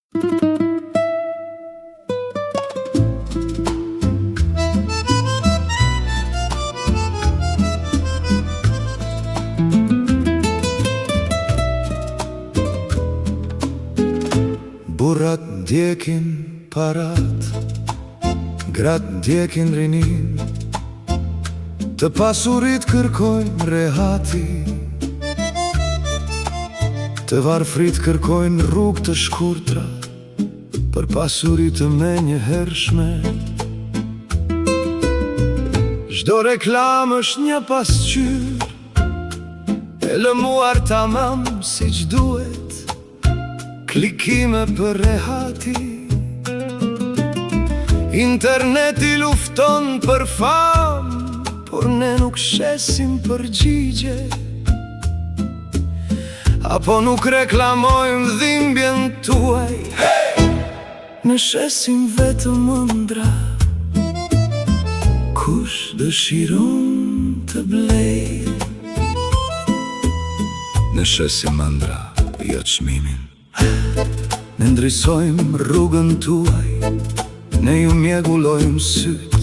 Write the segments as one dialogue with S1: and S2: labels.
S1: Burrat ndjekin parat, grat ndjekin rinin, të pasurit kërkojnë rehati, të varfrit kërkojnë rrugë të shkurtra, për pasurit të menjëhershme. Çdo reklam është një pasqyrë, e lëmuar tamam siç duhet, klikime për rehati. Interneti lufton për famë, por ne nuk shesim përgjigje. Apo nuk reklamojmë dhimbjen tuaj, ne shesim vetëm ëndra. Kush dëshiron të blej, ne shesim ëndra, jo çmimin. Ne ndrisojmë rrugën tuaj, ne ju mjegullojmë syt,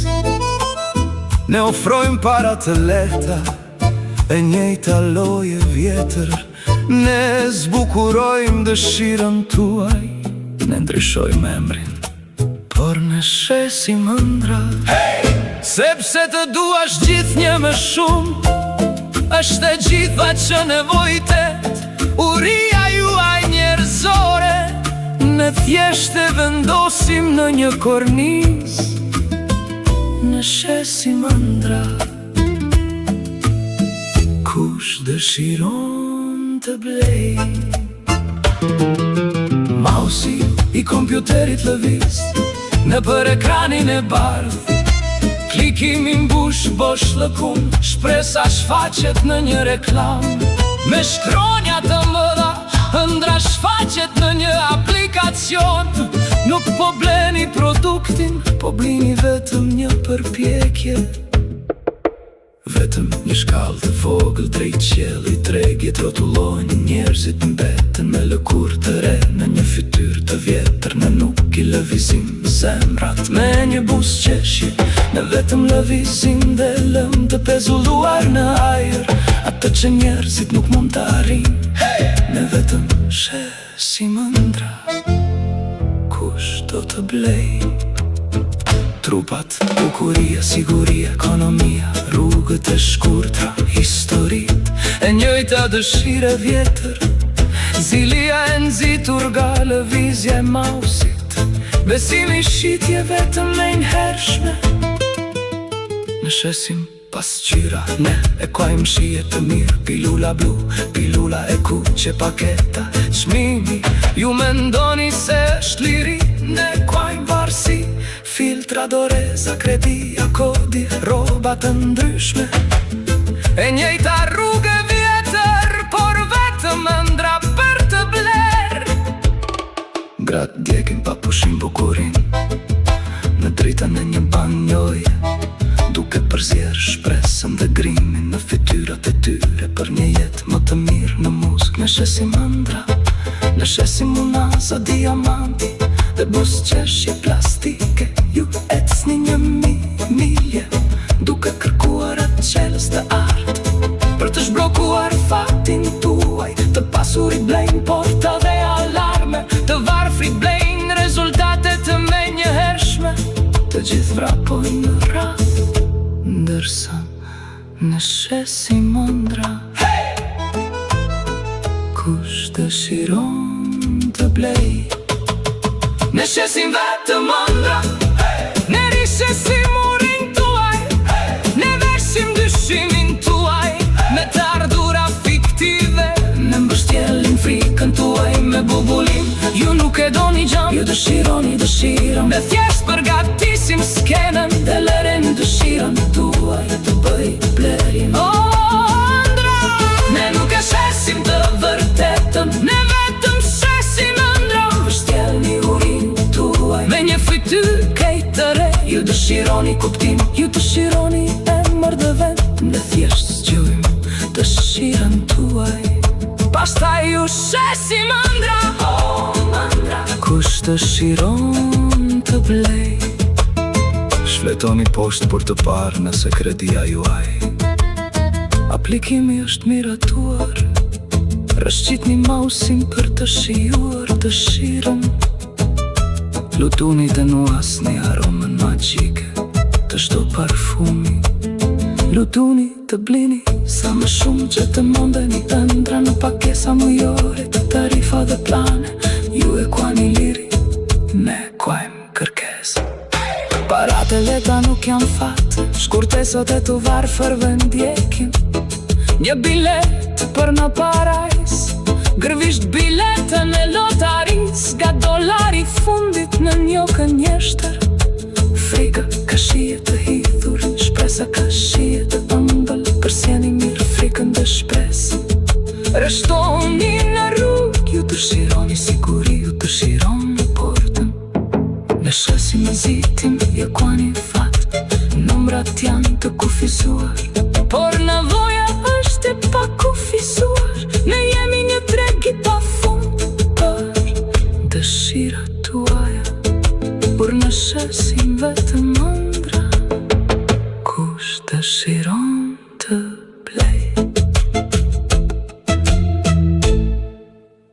S1: ne ofrojmë para të lehta, e njëjta loje vjetër. Ne zbukurojmë dëshirën tuaj, ne ndryshojmë emrin, por ne shesim ëndra. Sepse të duash gjithnjë më shumë, është e gjitha që nevojtet, uria juaj njerëzore. Ne thjesht e vendosim në një korniz, ne shesim ëndra. Kush dëshiron të blej, mausi i kompjuterit lëviz në për ekranin e bardh, klikimi mbush bosh lëkun, shpresa shfaqet në një reklam. Me shkronja të mëdha, ëndra shfaqet në një aplikacion. Nuk po bleni produktin, po blini vetëm një përpjekje. Vetëm një shkallë të vogël drejt qiellit, tregjet rrotullojnë, njerëzit mbeten me lëkurë të re në një fytyrë të vjetër. Ne nuk i lëvizim zemrat me një buzëqeshje, ne vetëm lëvizim dhe lëm të pezulluar në ajër, atë që njerëzit nuk mund të arrijnë. Ne vetëm shesim ëndra. Kush do të blej? Trupat, bukuria, siguria, ekonomia, rrugët e shkurtra, historit, e njëjta dëshire vjetër, zilia e nxitur nga lëvizja e mausit, besimi shitje vetëm me njëhershme. Ne shesim pasqyra, ne e kuajmë shije të mirë, pilula blu, pilula e kuqe paketa, çmimi, ju mendoni se është liri, ne kuajmë varsi, filtra, doreza, kredia, kodi, roba të ndryshme. E njëjta rrugë vjetër, por vetëm ëndra për të bler. Grat djekin pa pushim bukurin, në dritën e një banjoje, duke përzjer shpresën dhe grimin në fytyrat e tyre, për një jetë më të mirë në muzikë. Ne shesim ëndra, ne shesim unaza, diamanti dhe buzëqeshje plastike. Ju ecni një milje, duke kërkuar atë qelës të artë, për të zhblokuar fatin tuaj. Të pasurit blejnë porta dhe alarme, të varfrit blejnë rezultate të menjëhershme. Të gjithë vrapojnë në rrath, ndërsa ne shesim ëndra. Kush dëshiron të blej, ne shesim vetëm ëndra. Ne rishesim urin tuaj, ne versim dyshimin tuaj, me të ardhura fiktive, ne mbështjellin frikën tuaj me bubullim. Ju nuk e doni gjam, ju dëshironi dëshirën, ne thjesht përgatisim skenën dhe lëren dëshirën tuaj të bëj blerin. O ëndra, ne nuk e shesim të vërtetën, ne vetëm shesim ëndra. Mbështjellni urin tuaj me një fytyrë të re, ju dëshironi kuptim, ju dëshironi emër dhe vend, ne thjesht zgjojmë dëshirën tuaj. Pastaj ju shesim ëndra. Kush kush dëshiron të blej. Shfletoni poshtë për të parë nëse kredia juaj. Aplikimi është miratuar, rëshqitni mausin për të shijuar dëshirën. Lutuni të nuasni aromën magjike të shto parfumi. Lutuni të blini sa më shumë që të mondeni ëndra në pakesa mujore të tarifa dhe plane. Ju e kuani liri, ne kuajmë kërkesë. Parate leta nuk janë fatë, shkurtesot e të varfërve ndjekin. Një bilet për në parajs, gërvisht biletën e lotaris. Ga dolari fundit në një kënjeshtër, frika ka shije të hidhur, shpresa ka shije të ëmbël. Përsjeni mirë frikën dhe shpresë. Reshtoni në rrugë, ju të shironi siguri, ju të shironi portën. Në shësim e zitim, ja kuani fatë, numrat janë të kufizuar, por nevoja është e pa kufizuar. Ne jemi një treg i pa fund për dëshirat tuaja, por në shësim vetëm ëndra. Kush dëshiron